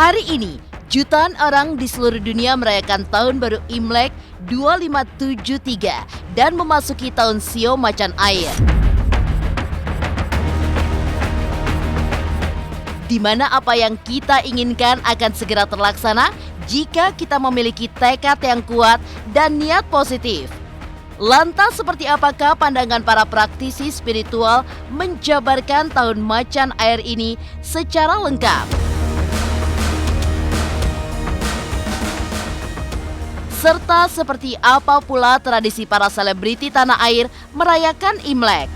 Hari ini, jutaan orang di seluruh dunia merayakan Tahun Baru Imlek 2573 dan memasuki tahun Sio Macan Air. Di mana apa yang kita inginkan akan segera terlaksana jika kita memiliki tekad yang kuat dan niat positif. Lantas seperti apakah pandangan para praktisi spiritual menjabarkan Tahun Macan Air ini secara lengkap? Serta seperti apa pula tradisi para selebriti tanah air merayakan Imlek.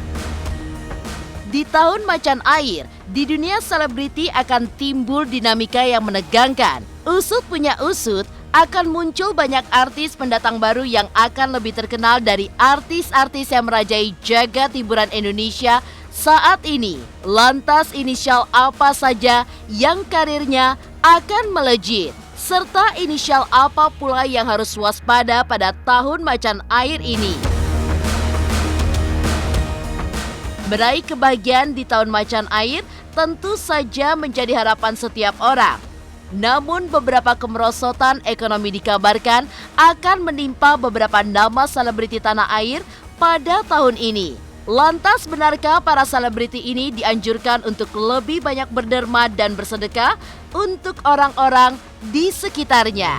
Di Tahun Macan Air, di dunia selebriti akan timbul dinamika yang menegangkan. Usut punya usut, akan muncul banyak artis pendatang baru yang akan lebih terkenal dari artis-artis yang merajai jagat hiburan Indonesia saat ini. Lantas inisial apa saja yang karirnya akan melejit? Serta inisial apa pula yang harus waspada pada Tahun Macan Air ini? Meraih kebahagiaan di Tahun Macan Air tentu saja menjadi harapan setiap orang. Namun beberapa kemerosotan ekonomi dikabarkan akan menimpa beberapa nama selebriti tanah air pada tahun ini. Lantas benarkah para selebriti ini dianjurkan untuk lebih banyak berderma dan bersedekah untuk orang-orang di sekitarnya?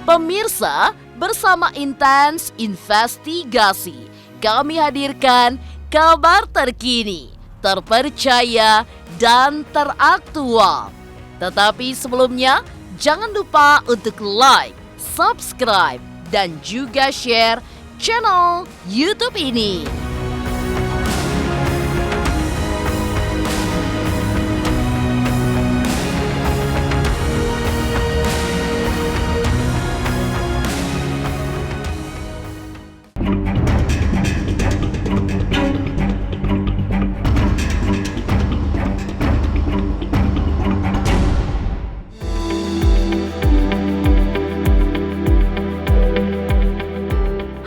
Pemirsa, bersama Intens Investigasi, kami hadirkan kabar terkini, terpercaya, dan teraktual. Tetapi sebelumnya, jangan lupa untuk like, subscribe, dan juga share channel YouTube ini.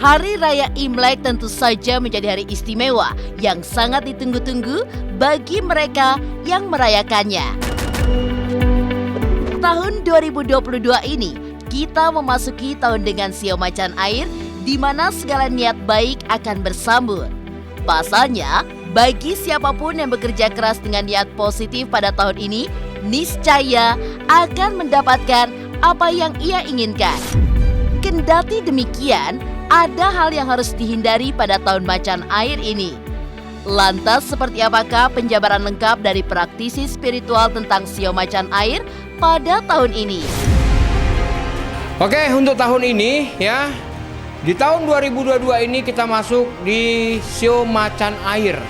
Hari Raya Imlek tentu saja menjadi hari istimewa yang sangat ditunggu-tunggu bagi mereka yang merayakannya. Tahun 2022 ini, kita memasuki tahun dengan Sio Macan Air di mana segala niat baik akan bersambut. Pasalnya, bagi siapapun yang bekerja keras dengan niat positif pada tahun ini, niscaya akan mendapatkan apa yang ia inginkan. Kendati demikian, ada hal yang harus dihindari pada Tahun Macan Air ini. Lantas seperti apakah penjabaran lengkap dari praktisi spiritual tentang Sio Macan Air pada tahun ini? Oke, untuk tahun ini ya, di tahun 2022 ini kita masuk di Sio Macan Air.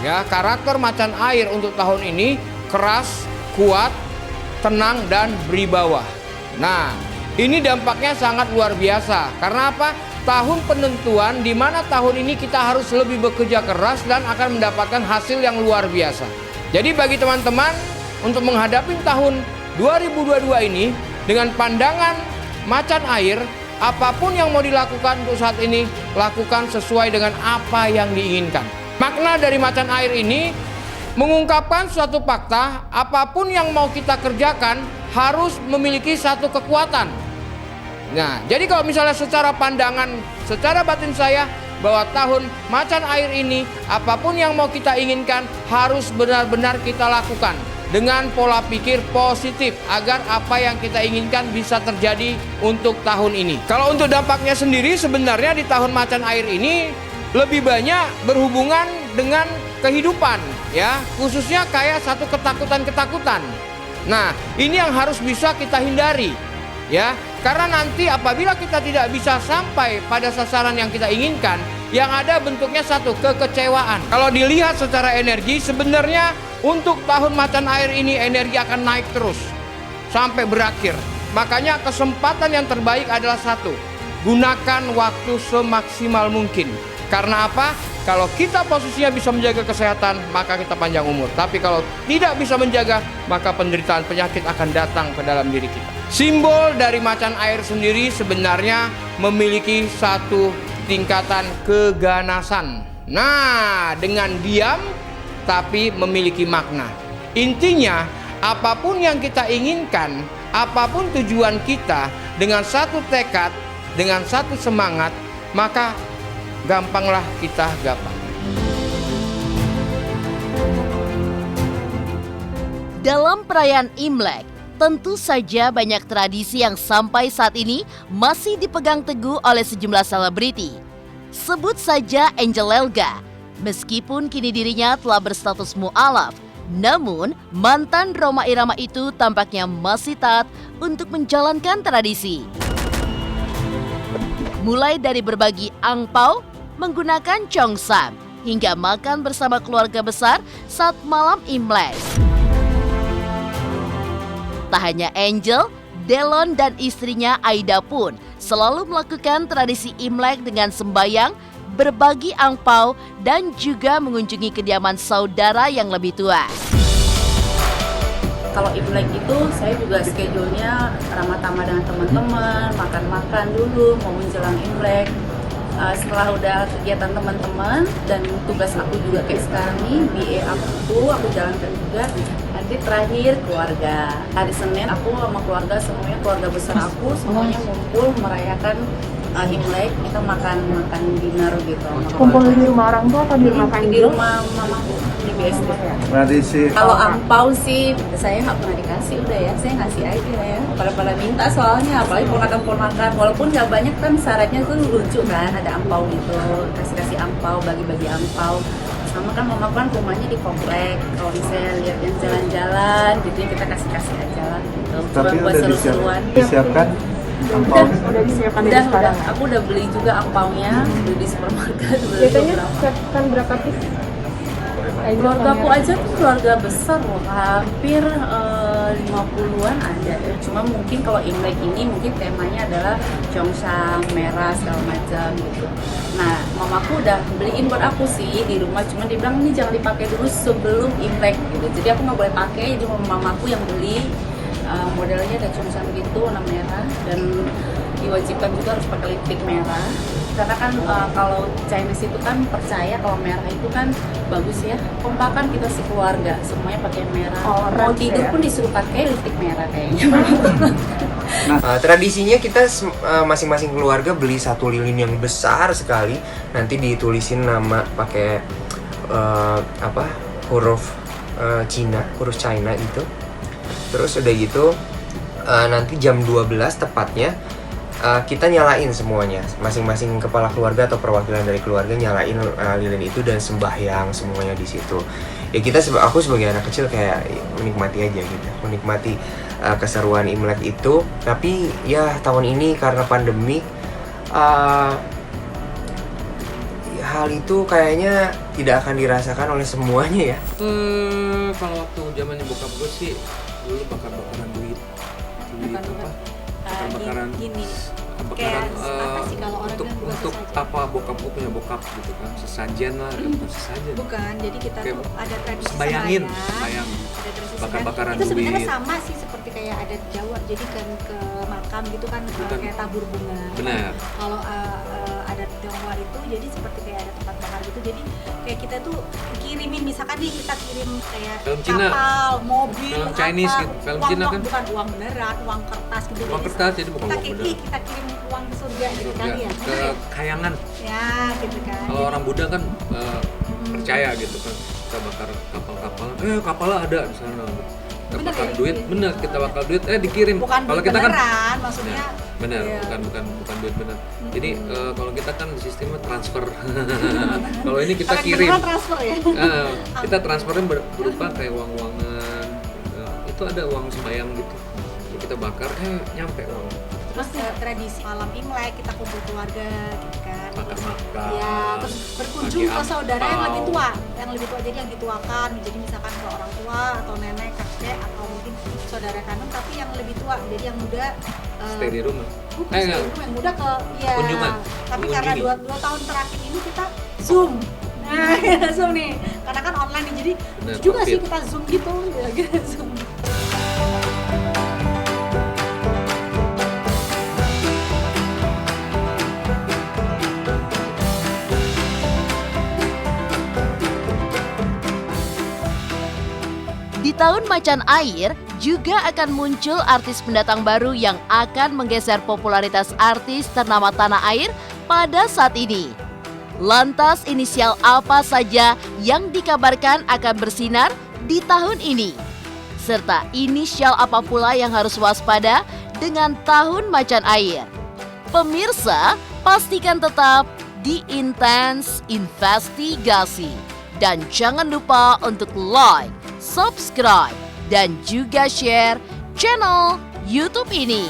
Ya, karakter macan air untuk tahun ini keras, kuat, tenang, dan beribawa. Nah, ini dampaknya sangat luar biasa. Karena apa? Tahun penentuan di mana tahun ini kita harus lebih bekerja keras dan akan mendapatkan hasil yang luar biasa. Jadi bagi teman-teman untuk menghadapi tahun 2022 ini dengan pandangan macan air, apapun yang mau dilakukan untuk saat ini, lakukan sesuai dengan apa yang diinginkan. Makna dari macan air ini mengungkapkan suatu fakta, apapun yang mau kita kerjakan harus memiliki satu kekuatan. Nah, jadi kalau misalnya secara pandangan, secara batin saya, bahwa tahun macan air ini, apapun yang mau kita inginkan harus benar-benar kita lakukan dengan pola pikir positif agar apa yang kita inginkan bisa terjadi untuk tahun ini. Kalau untuk dampaknya sendiri, sebenarnya di tahun macan air ini lebih banyak berhubungan dengan kehidupan, ya, khususnya kayak satu ketakutan-ketakutan. Nah, ini yang harus bisa kita hindari, ya, karena nanti apabila kita tidak bisa sampai pada sasaran yang kita inginkan, yang ada bentuknya satu kekecewaan. Kalau dilihat secara energi, sebenarnya untuk tahun macan air ini energi akan naik terus sampai berakhir. Makanya kesempatan yang terbaik adalah satu, gunakan waktu semaksimal mungkin. Karena apa? Kalau kita posisinya bisa menjaga kesehatan, maka kita panjang umur. Tapi kalau tidak bisa menjaga, maka penderitaan penyakit akan datang ke dalam diri kita. Simbol dari macan air sendiri sebenarnya memiliki satu tingkatan keganasan. Nah, dengan diam tapi memiliki makna. Intinya, apapun yang kita inginkan, apapun tujuan kita, dengan satu tekad, dengan satu semangat, maka gampanglah kita gapai. Dalam perayaan Imlek, tentu saja banyak tradisi yang sampai saat ini masih dipegang teguh oleh sejumlah selebriti. Sebut saja Angel Elga. Meskipun kini dirinya telah berstatus mu'alaf, namun mantan Rhoma Irama itu tampaknya masih taat untuk menjalankan tradisi. Mulai dari berbagi angpau, menggunakan congsam, hingga makan bersama keluarga besar saat malam Imlek. Tak hanya Angel, Delon dan istrinya Aida pun selalu melakukan tradisi Imlek dengan sembayang, berbagi angpau, dan juga mengunjungi kediaman saudara yang lebih tua. Kalau Imlek itu saya juga schedule-nya ramah-tamah dengan teman-teman, makan-makan dulu mau menjelang Imlek. Setelah udah kegiatan teman-teman dan tugas aku juga kayak sekarang nih, BA aku jalankan juga. Nanti terakhir keluarga. Hari Senin aku sama keluarga semuanya, keluarga besar aku semuanya ngumpul merayakan Imlek. Kita makan dinner gitu. Kumpul di rumah orang tua atau di rumah Di rumah mamaku di BSD. Tradisi. Kalau angpau sih saya nggak pernah dikasih, udah ya saya ngasih aja ya. Pada minta soalnya, apalagi ponakan-ponakan. Walaupun nggak banyak kan syaratnya tuh lucu kan, ada angpau gitu, kasih angpau, bagi-bagi angpau. Sama kan mama kan rumahnya di komplek. Kalau misalnya lihat yang jalan-jalan, gitu kita kasih aja lah. Gitu. Tapi buat udah seru-seruan. disiapkan. Udah disiapkan dari sekarang. Aku udah beli juga angpaunya, beli di supermarket. Biasanya siapkan berapa piece? Keluarga aku aja tuh keluarga besar loh, hampir 50-an ada ya. Cuma mungkin kalau Imlek ini mungkin temanya adalah congsam, merah, segala macam gitu. Nah, mamaku udah beliin buat aku sih di rumah, cuma dia bilang ini jangan dipakai dulu sebelum Imlek gitu. Jadi aku nggak boleh pakai, jadi mamaku yang beli. Modelnya ada congsam gitu, warna merah, dan diwajibkan juga harus pakai lipstick merah. Karena kan kalau Chinese itu kan percaya kalau merah itu kan bagus ya, kompakan kita sekeluarga semuanya pakai merah. Mau tidur pun disuruh pakai lipstick merah kayaknya. Tradisinya kita masing-masing keluarga beli satu lilin yang besar sekali, nanti ditulisin nama pakai huruf China gitu. Terus udah gitu nanti jam 12 tepatnya kita nyalain semuanya, masing-masing kepala keluarga atau perwakilan dari keluarga nyalain lilin itu dan sembahyang semuanya di situ. Ya aku sebagai anak kecil kayak menikmati aja gitu, menikmati keseruan Imlek itu. Tapi ya tahun ini karena pandemi hal itu kayaknya tidak akan dirasakan oleh semuanya ya. Kalau waktu zamannya bokap gue sih dulu bakar-bakaran duit bakar-bakaran gini kayak apa sih kalau orang untuk bilang untuk apa bokap gue punya bokap gitu kan, sesajen lah, bukan sesajen, bukan, jadi kita kayak tuh ada tradisi sembayang ada tradisi bakar-bakaran itu sebenarnya duit. sama sih seperti kayak adat Jawa, jadi kan ke makam gitu kan kayak tabur bunga. Benar. Kalau adat Tionghoa itu jadi seperti kayak ada tempat bakar gitu, jadi kayak kita tuh kirimin, misalkan nih kita kirim kayak Film Cina, kapal, mobil, film Chinese apa, gitu, film uang, Cina kan bukan uang beneran, uang kertas gitu. uang kertas, jadi bukan uang beneran. Kita kirim uang ke surga gitu kali ya. Ke kayangan. Ya gitu kan. Kalau orang Buddha kan percaya gitu kan, kita bakar kapal-kapal, kapalnya ada di sana. Kita Bener bakar ya, duit, iya. bener, kita bakar duit, dikirim. Bukan Kalau duit kita kan beneran, maksudnya. bener, Iya. bukan duit bener. Jadi kalau kita kan sistemnya transfer. Kalau ini kita Pakai kirim. beneran transfer ya. Kita transfernya berupa kayak uang-uangan. Itu ada uang sembayang gitu. Jadi kita bakar, nyampe uang. Terus tradisi malam Imlek kita kumpul keluarga gitu kan. Makan-makan. Iya, terus berkunjung bagi ke saudara yang angpau. lebih tua jadi yang dituakan. Jadi misalkan ke orang tua atau nenek, kakek atau mungkin saudara kandung tapi yang lebih tua. Jadi yang muda Stay di rumah. bukan stay di rumah, yang muda ke Kunjungan. Tapi karena Mengunjungi. 2 tahun terakhir ini kita Zoom. Nah, Zoom nih. Karena kan online nih, jadi Bener, juga COVID. sih kita Zoom gitu, ya, Zoom. Di tahun macan air juga akan muncul artis pendatang baru yang akan menggeser popularitas artis ternama tanah air pada saat ini. Lantas inisial apa saja yang dikabarkan akan bersinar di tahun ini? Serta inisial apa pula yang harus waspada dengan tahun macan air? Pemirsa, pastikan tetap di Intense Investigasi. Dan jangan lupa untuk like, subscribe, dan juga share channel YouTube ini.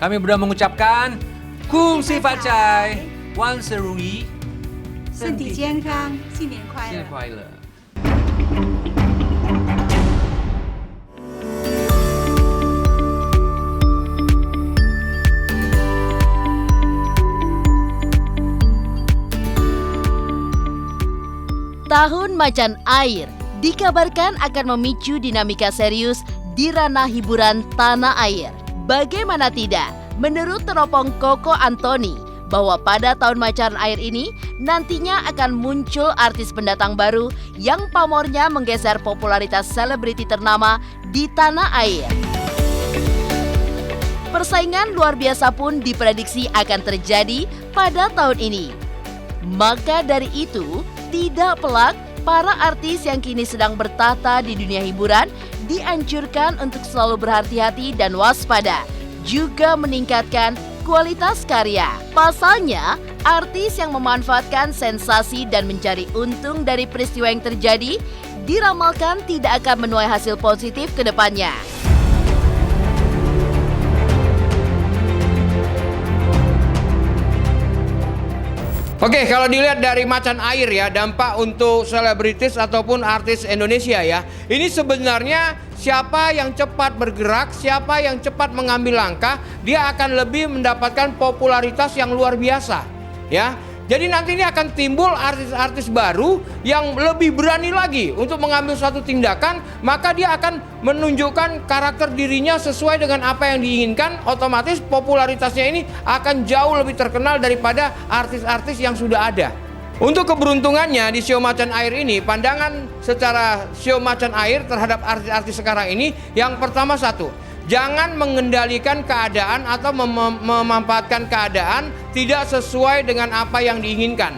Kami berdua mengucapkan Kung Si Facai, Wan Serui, 身体健康，新年快乐！新年快乐。Tahun macan air dikabarkan akan memicu dinamika serius di ranah hiburan tanah air. Bagaimana tidak, menurut teropong Koko Antoni, bahwa pada tahun macan air ini nantinya akan muncul artis pendatang baru yang pamornya menggeser popularitas selebriti ternama di tanah air. Persaingan luar biasa pun diprediksi akan terjadi pada tahun ini. Maka dari itu, tidak pelak para artis yang kini sedang bertahta di dunia hiburan dianjurkan untuk selalu berhati-hati dan waspada, juga meningkatkan kualitas karya. Pasalnya, artis yang memanfaatkan sensasi dan mencari untung dari peristiwa yang terjadi diramalkan tidak akan menuai hasil positif ke depannya. Oke, kalau dilihat dari macan air ya, dampak untuk selebritis ataupun artis Indonesia ya, ini sebenarnya siapa yang cepat bergerak, siapa yang cepat mengambil langkah, dia akan lebih mendapatkan popularitas yang luar biasa ya. Jadi nanti ini akan timbul artis-artis baru yang lebih berani lagi untuk mengambil suatu tindakan, maka dia akan menunjukkan karakter dirinya sesuai dengan apa yang diinginkan, otomatis popularitasnya ini akan jauh lebih terkenal daripada artis-artis yang sudah ada. Untuk keberuntungannya di Show Macan Air ini, pandangan secara Show Macan Air terhadap artis-artis sekarang ini, yang pertama satu, jangan mengendalikan keadaan atau memanfaatkan keadaan tidak sesuai dengan apa yang diinginkan.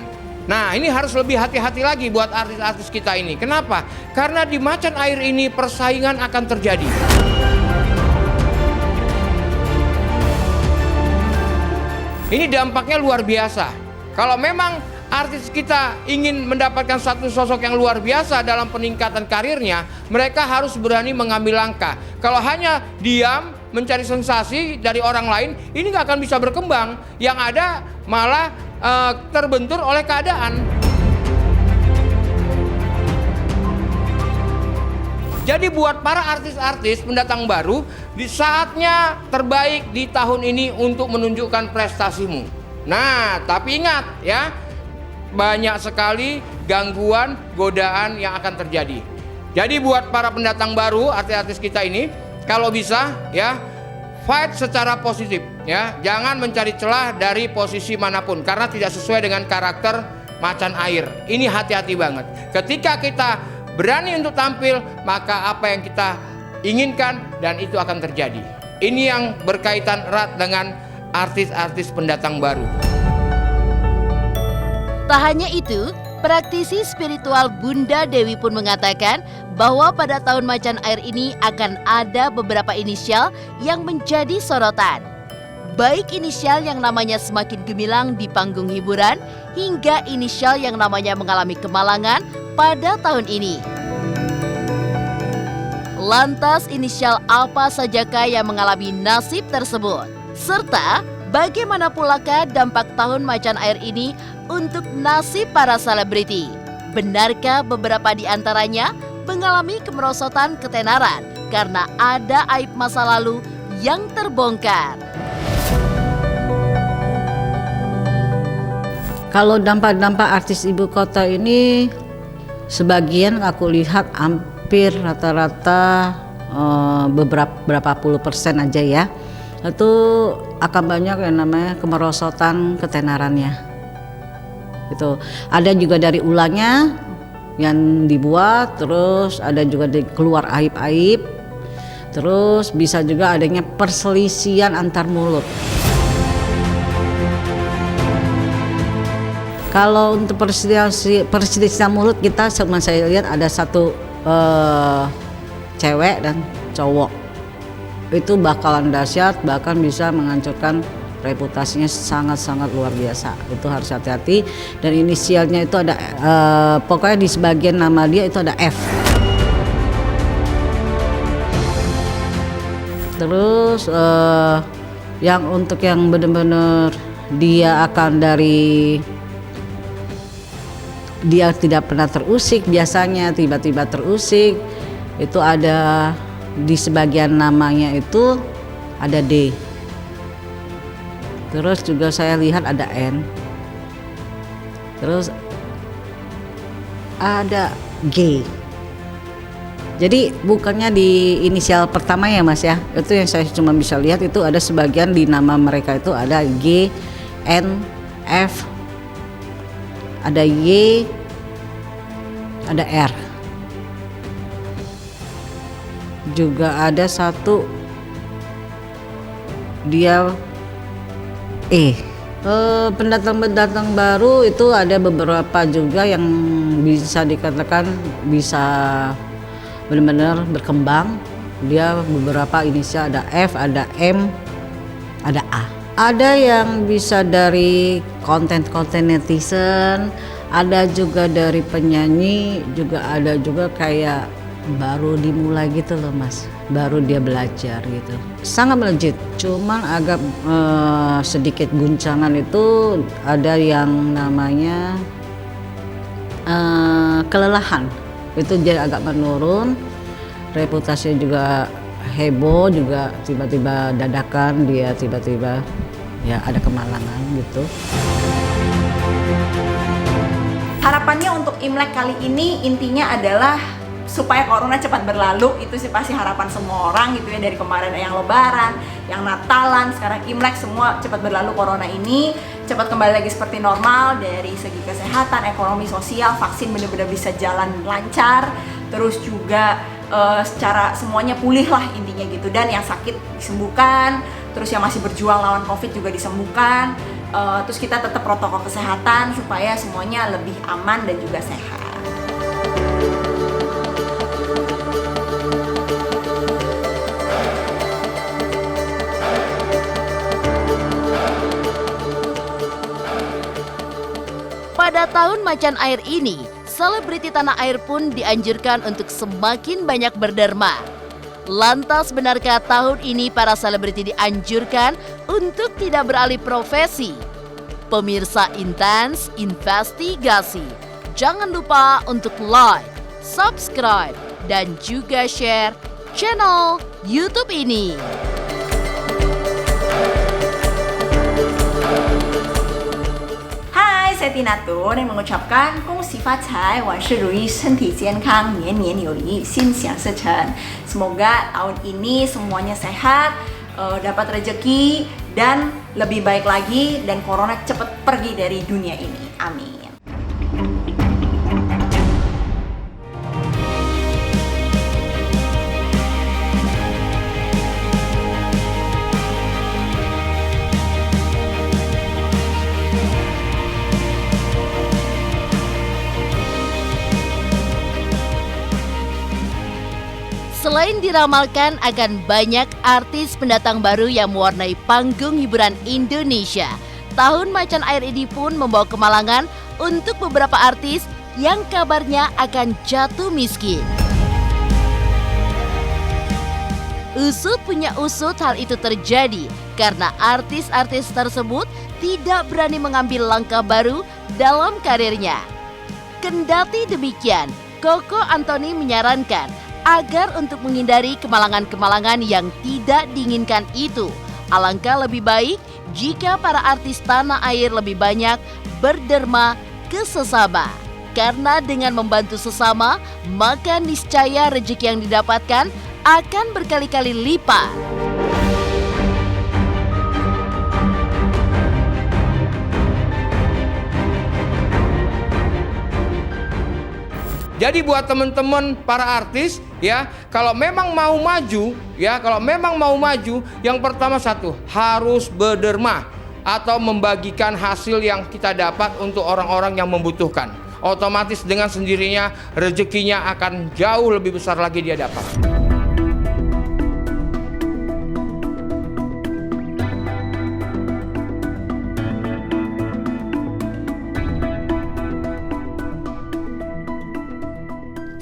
Nah, ini harus lebih hati-hati lagi buat artis-artis kita ini. Kenapa? Karena di macan air ini persaingan akan terjadi. Ini dampaknya luar biasa. Kalau memang artis kita ingin mendapatkan satu sosok yang luar biasa dalam peningkatan karirnya, mereka harus berani mengambil langkah. Kalau hanya diam mencari sensasi dari orang lain, ini nggak akan bisa berkembang. Yang ada malah terbentur oleh keadaan. Jadi buat para artis-artis pendatang baru, di saatnya terbaik di tahun ini untuk menunjukkan prestasimu. Nah, tapi ingat ya, banyak sekali gangguan, godaan yang akan terjadi. Jadi buat para pendatang baru, artis-artis kita ini, kalau bisa ya, fight secara positif ya. Jangan mencari celah dari posisi manapun karena tidak sesuai dengan karakter macan air. Ini hati-hati banget. Ketika kita berani untuk tampil, maka apa yang kita inginkan dan itu akan terjadi. Ini yang berkaitan erat dengan artis-artis pendatang baru. Tak hanya itu, praktisi spiritual Bunda Dewi pun mengatakan bahwa pada tahun macan air ini akan ada beberapa inisial yang menjadi sorotan. Baik inisial yang namanya semakin gemilang di panggung hiburan, hingga inisial yang namanya mengalami kemalangan pada tahun ini. Lantas inisial apa sajakah yang mengalami nasib tersebut? Serta bagaimana pulakah dampak tahun macan air ini untuk nasib para selebriti? Benarkah beberapa di antaranya mengalami kemerosotan ketenaran karena ada aib masa lalu yang terbongkar? Kalau dampak-dampak artis ibu kota ini, sebagian aku lihat hampir rata-rata beberapa puluh persen aja ya, itu akan banyak yang namanya kemerosotan ketenarannya. Itu ada juga dari ulangnya yang dibuat, terus ada juga keluar aib-aib, terus bisa juga adanya perselisihan antar mulut. Kalau untuk perselisihan mulut kita sama saya lihat ada satu cewek dan cowok. Itu bakalan dahsyat, bahkan bisa menghancurkan reputasinya sangat-sangat luar biasa. Itu harus hati-hati, dan inisialnya itu ada pokoknya di sebagian nama dia itu ada F. Terus yang untuk yang benar-benar dia akan dia tidak pernah terusik, biasanya tiba-tiba terusik, itu ada di sebagian namanya itu ada D. Terus juga saya lihat ada N. Terus ada G. Jadi bukannya di inisial pertama ya Mas ya. Itu yang saya cuma bisa lihat, itu ada sebagian di nama mereka itu ada G, N, F, ada Y, ada R. Juga ada satu dia E. Pendatang-pendatang baru itu ada beberapa juga yang bisa dikatakan bisa benar-benar berkembang. Dia beberapa inisial ada F, ada M, ada A. Ada yang bisa dari konten-konten netizen, ada juga dari penyanyi, juga ada juga kayak baru dimulai gitu loh Mas, baru dia belajar gitu. Sangat melejit, cuman agak sedikit guncangan itu ada yang namanya kelelahan, itu jadi agak menurun, reputasinya juga heboh, juga tiba-tiba dadakan dia tiba-tiba ya ada kemalangan gitu. Harapannya untuk Imlek kali ini intinya adalah supaya corona cepat berlalu. Itu sih pasti harapan semua orang gitu ya, dari kemarin yang lebaran, yang natalan, sekarang Imlek, semua cepat berlalu corona ini, cepat kembali lagi seperti normal dari segi kesehatan, ekonomi, sosial, vaksin benar-benar bisa jalan lancar, terus juga secara semuanya pulih lah intinya gitu, dan yang sakit disembuhkan, terus yang masih berjuang lawan COVID juga disembuhkan, terus kita tetap protokol kesehatan supaya semuanya lebih aman dan juga sehat. Pada tahun macan air ini, selebriti tanah air pun dianjurkan untuk semakin banyak berderma. Lantas benarkah tahun ini para selebriti dianjurkan untuk tidak beralih profesi? Pemirsa Intens Investigasi, jangan lupa untuk like, subscribe, dan juga share channel YouTube ini. Saya Tina Tun yang mengucapkan Gong Xi Fa Cai, Wan Shi Ru Yi, Shen Ti Jian Kang, Nian Nian You Li, Xin Xiang Se Chen. Semoga tahun ini semuanya sehat, dapat rezeki, dan lebih baik lagi, dan corona cepat pergi dari dunia ini. Amin. Selain diramalkan akan banyak artis pendatang baru yang mewarnai panggung hiburan Indonesia, tahun macan air ini pun membawa kemalangan untuk beberapa artis yang kabarnya akan jatuh miskin. Usut punya usut hal itu terjadi karena artis-artis tersebut tidak berani mengambil langkah baru dalam karirnya. Kendati demikian, Koko Antoni menyarankan agar untuk menghindari kemalangan-kemalangan yang tidak diinginkan itu, alangkah lebih baik jika para artis tanah air lebih banyak berderma ke sesama. Karena dengan membantu sesama, maka niscaya rezeki yang didapatkan akan berkali-kali lipat. Jadi buat teman-teman para artis ya, kalau memang mau maju yang pertama satu, harus berderma atau membagikan hasil yang kita dapat untuk orang-orang yang membutuhkan. Otomatis dengan sendirinya rezekinya akan jauh lebih besar lagi dia dapat.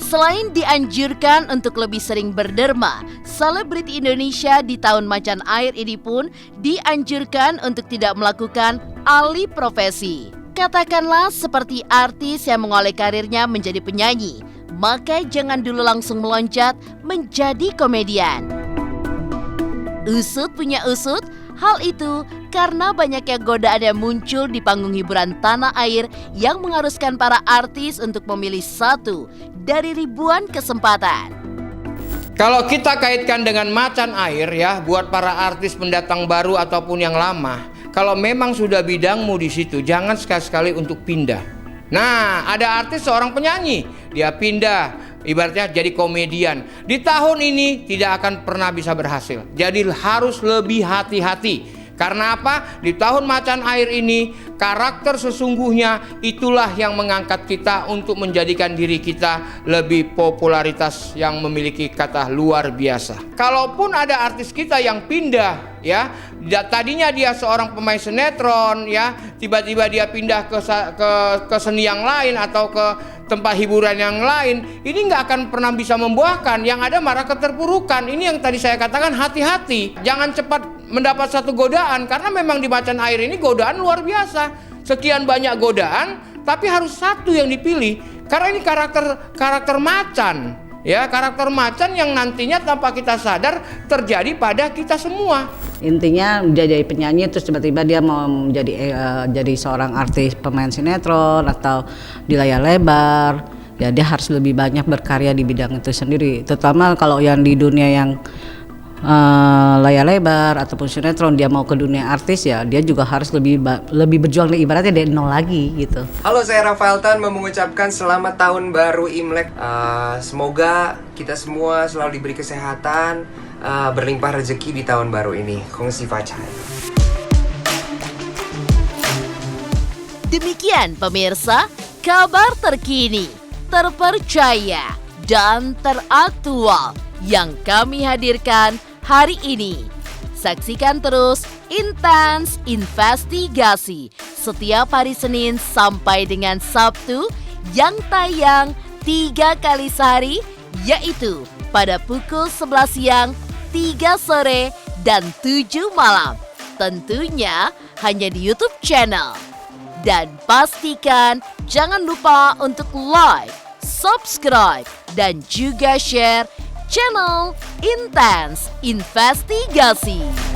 Selain dianjurkan untuk lebih sering berderma, selebriti Indonesia di tahun macan air ini pun dianjurkan untuk tidak melakukan alih profesi. Katakanlah seperti artis yang mengoleh karirnya menjadi penyanyi, maka jangan dulu langsung meloncat menjadi komedian. Usut punya usut, hal itu karena banyaknya godaan yang muncul di panggung hiburan tanah air yang mengharuskan para artis untuk memilih satu dari ribuan kesempatan. Kalau kita kaitkan dengan macan air ya, buat para artis pendatang baru ataupun yang lama, kalau memang sudah bidangmu di situ, jangan sekali-sekali untuk pindah. Nah, ada artis seorang penyanyi, dia pindah, ibaratnya jadi komedian. Di tahun ini tidak akan pernah bisa berhasil. Jadi harus lebih hati-hati. Karena apa? Di tahun macan air ini, karakter sesungguhnya itulah yang mengangkat kita untuk menjadikan diri kita lebih popularitas yang memiliki kata luar biasa. Kalaupun ada artis kita yang pindah ya, tadinya dia seorang pemain sinetron ya, tiba-tiba dia pindah ke seni yang lain atau ke tempat hiburan yang lain, ini nggak akan pernah bisa membuahkan. Yang ada malah keterpurukan. Ini yang tadi saya katakan, hati-hati, jangan cepat mendapat satu godaan, karena memang di macan air ini godaan luar biasa. Sekian banyak godaan, tapi harus satu yang dipilih, karena ini karakter macan ya, karakter macan yang nantinya tanpa kita sadar terjadi pada kita semua. Intinya dia jadi penyanyi terus tiba-tiba dia mau jadi seorang artis pemain sinetron atau di layar lebar, ya dia harus lebih banyak berkarya di bidang itu sendiri. Terutama kalau yang di dunia yang layar lebar ataupun sinetron, dia mau ke dunia artis ya dia juga harus lebih berjuang, ibaratnya dari nol lagi gitu. Halo, saya Rafael Tan mau mengucapkan selamat tahun baru Imlek. Semoga kita semua selalu diberi kesehatan, berlimpah rezeki di tahun baru ini. Kongsi Facai. Demikian pemirsa, kabar terkini, terpercaya, dan teraktual yang kami hadirkan hari ini. Saksikan terus Intens Investigasi setiap hari Senin sampai dengan Sabtu yang tayang 3 kali sehari, yaitu pada pukul 11 siang, 3 sore, dan 7 malam. Tentunya hanya di YouTube channel. Dan pastikan jangan lupa untuk like, subscribe, dan juga share channel Intens Investigasi.